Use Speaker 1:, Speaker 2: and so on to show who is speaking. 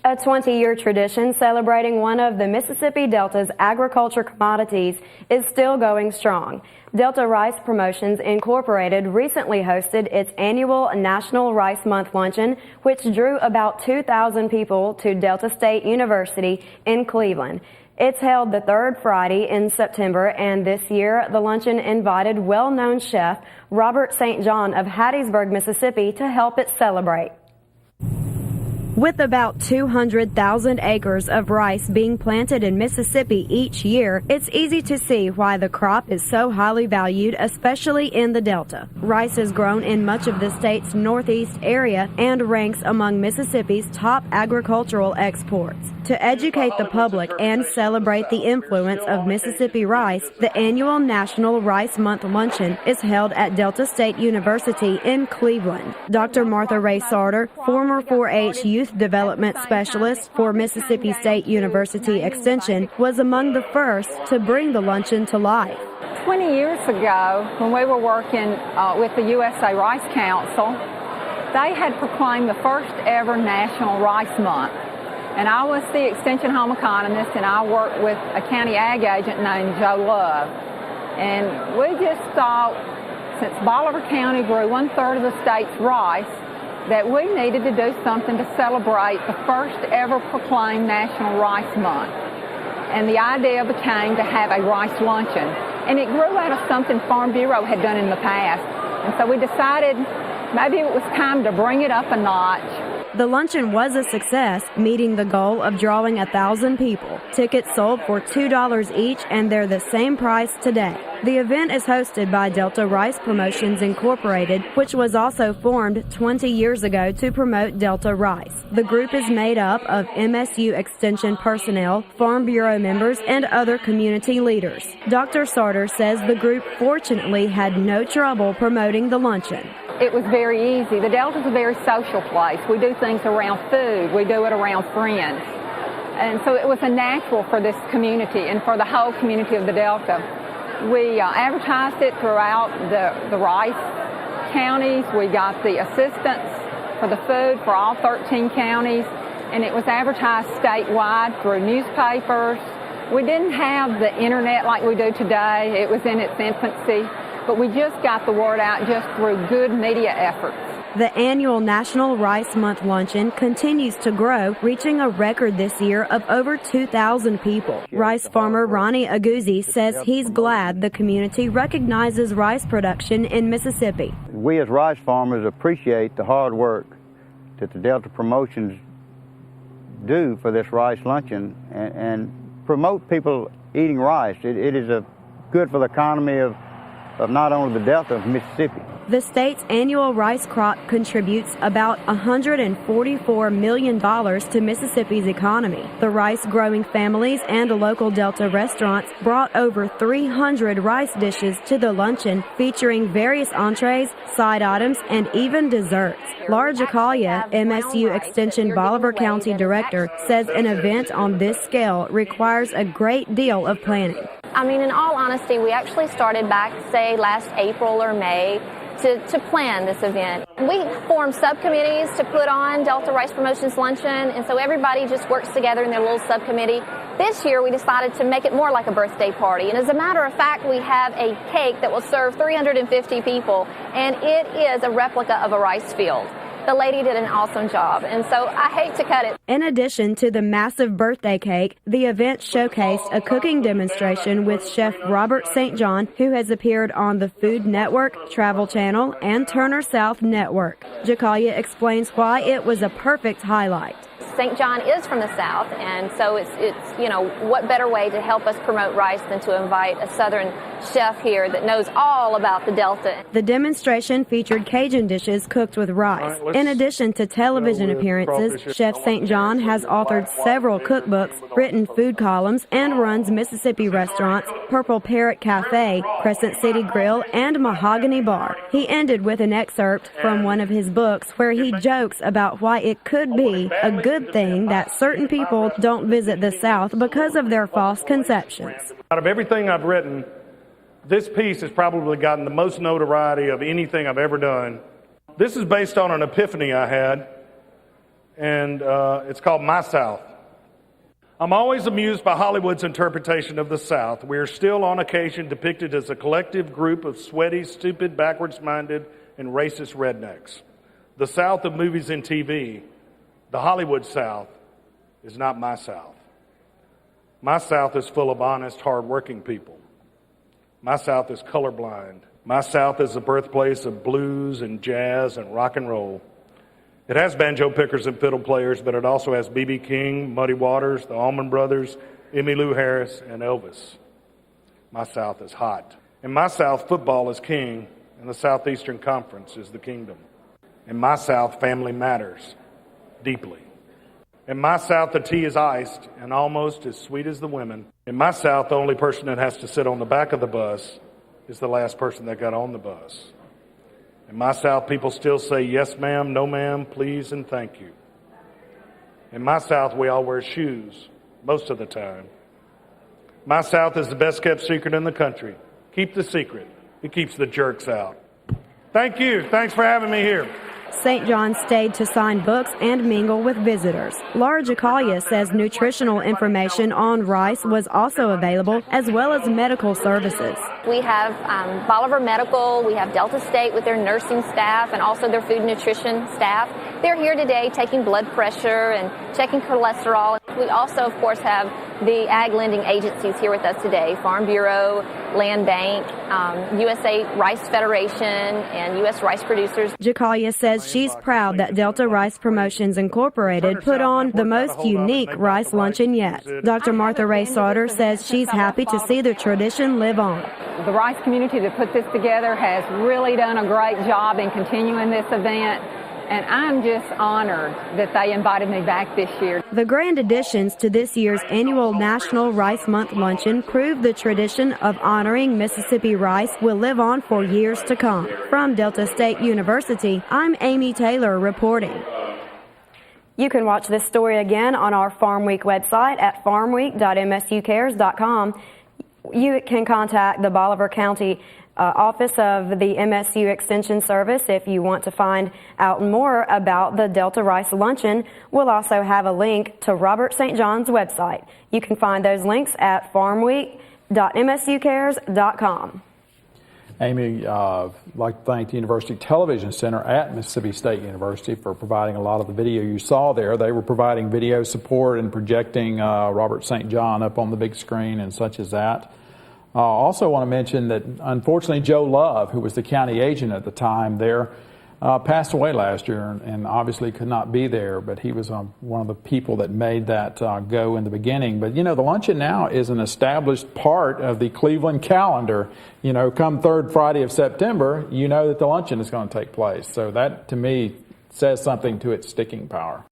Speaker 1: A 20-year tradition celebrating one of the Mississippi Delta's agriculture commodities is still going strong. Delta Rice Promotions Incorporated recently hosted its annual National Rice Month Luncheon, which drew about 2,000 people to Delta State University in Cleveland. It's held the third Friday in September, and this year the luncheon invited well-known chef Robert St. John of Hattiesburg, Mississippi, to help it celebrate. With about 200,000 acres of rice being planted in Mississippi each year, it's easy to see why the crop is so highly valued, especially in the Delta. Rice is grown in much of the state's northeast area and ranks among Mississippi's top agricultural exports. To educate the public and celebrate the influence of Mississippi rice, the annual National Rice Month Luncheon is held at Delta State University in Cleveland. Dr. Martha Ray Sarter, former 4-H youth development specialist for Mississippi State University Extension, was among the first to bring the luncheon to life.
Speaker 2: 20 years ago, when we were working with the USA Rice Council, they had proclaimed the first ever National Rice Month. And I was the extension home economist, and I worked with a county ag agent named Joe Love. And we just thought, since Bolivar County grew 1/3 of the state's rice, that we needed to do something to celebrate the first ever proclaimed National Rice Month. And the idea became to have a rice luncheon. And it grew out of something Farm Bureau had done in the past. And so we decided maybe it was time to bring it up a notch.
Speaker 1: The luncheon was a success, meeting the goal of drawing 1,000 people. Tickets sold for $2 each, and they're the same price today. The event is hosted by Delta Rice Promotions Incorporated, which was also formed 20 years ago to promote Delta rice. The group is made up of MSU Extension personnel, Farm Bureau members, and other community leaders. Dr. Sarter says the group fortunately had no trouble promoting the luncheon.
Speaker 2: It was very easy. The Delta's a very social place. We do things around food. We do it around friends. And so it was a natural for this community and for the whole community of the Delta. We advertised it throughout the rice counties. We got the assistance for the food for all 13 counties, and it was advertised statewide through newspapers. We didn't have the internet like we do today. It was in its infancy, but we just got the word out just through good media efforts.
Speaker 1: The annual National Rice Month Luncheon continues to grow, reaching a record this year of over 2,000 people. Rice farmer Ronnie Aguzzi says he's glad the community recognizes rice production in Mississippi.
Speaker 3: We as rice farmers appreciate the hard work that the Delta Promotions do for this rice luncheon and promote people eating rice. It is good for the economy of not only the Delta of Mississippi.
Speaker 1: The state's annual rice crop contributes about $144 million to Mississippi's economy. The rice-growing families and local Delta restaurants brought over 300 rice dishes to the luncheon, featuring various entrees, side items, and even desserts. Laura Jacalia, MSU Extension Bolivar County Director, says an event on this scale requires a great deal of planning.
Speaker 4: I mean, in all honesty, we actually started back, say, last April or May to plan this event. We formed subcommittees to put on Delta Rice Promotions Luncheon, and so everybody just works together in their little subcommittee. This year, we decided to make it more like a birthday party, and as a matter of fact, we have a cake that will serve 350 people, and it is a replica of a rice field. The lady did an awesome job, and so I hate to cut it.
Speaker 1: In addition to the massive birthday cake, the event showcased a cooking demonstration with Chef Robert St. John, who has appeared on the Food Network, Travel Channel, and Turner South Network. Jacalia explains why it was a perfect highlight.
Speaker 4: St. John is from the South, and so it's what better way to help us promote rice than to invite a Southern chef here that knows all about the Delta.
Speaker 1: The demonstration featured Cajun dishes cooked with rice. In addition to television appearances, Chef St. John has authored several cookbooks, written food columns, and runs Mississippi restaurants, Purple Parrot Cafe, Crescent City Grill, and Mahogany Bar. He ended with an excerpt from one of his books where he jokes about why it could be a good thing that certain people don't visit the South because of their false conceptions.
Speaker 5: Out of everything I've written, this piece has probably gotten the most notoriety of anything I've ever done. This is based on an epiphany I had, and it's called My South. I'm always amused by Hollywood's interpretation of the South. We are still on occasion depicted as a collective group of sweaty, stupid, backwards-minded, and racist rednecks. The South of movies and TV, the Hollywood South, is not my South. My South is full of honest, hard-working people. My South is colorblind. My South is the birthplace of blues and jazz and rock and roll. It has banjo pickers and fiddle players, but it also has B.B. King, Muddy Waters, the Allman Brothers, Emmylou Harris, and Elvis. My South is hot. In my South, football is king, and the Southeastern Conference is the kingdom. In my South, family matters deeply. In my South, the tea is iced and almost as sweet as the women. In my South, the only person that has to sit on the back of the bus is the last person that got on the bus. In my South, people still say yes ma'am, no ma'am, please, and thank you. In my South, we all wear shoes most of the time. My South is the best kept secret in the country. Keep the secret. It keeps the jerks out. Thank you. Thanks for having me here.
Speaker 1: St. John stayed to sign books and mingle with visitors. Laura Jacalia says nutritional information on rice was also available, as well as medical services.
Speaker 4: We have Bolivar Medical, we have Delta State with their nursing staff and also their food nutrition staff. They're here today taking blood pressure and checking cholesterol. We also, of course, have the ag lending agencies here with us today, Farm Bureau, Land Bank, USA Rice Federation, and U.S. Rice Producers.
Speaker 1: Jacalia says she's proud that Delta Rice Promotions Incorporated put on the most unique rice luncheon yet. Dr. Martha Ray Sauter says she's happy to see the tradition live on.
Speaker 2: The rice community that put this together has really done a great job in continuing this event, and I'm just honored that they invited me back this year.
Speaker 1: The grand additions to this year's annual National Rice Month Luncheon prove the tradition of honoring Mississippi rice will live on for years to come. From Delta State University, I'm Amy Taylor reporting. You can watch this story again on our Farmweek website at farmweek.msucares.com. You can contact the Bolivar County Office of the MSU Extension Service if you want to find out more about the Delta Rice Luncheon. We'll also have a link to Robert St. John's website. You can find those links at farmweek.msucares.com.
Speaker 6: Amy, I'd like to thank the University Television Center at Mississippi State University for providing a lot of the video you saw there. They were providing video support and projecting Robert St. John up on the big screen and such as that. I also want to mention that, unfortunately, Joe Love, who was the county agent at the time there, passed away last year and obviously could not be there, but he was one of the people that made that go in the beginning. But, you know, the luncheon now is an established part of the Cleveland calendar. You know, come third Friday of September, you know that the luncheon is going to take place. So that, to me, says something to its sticking power.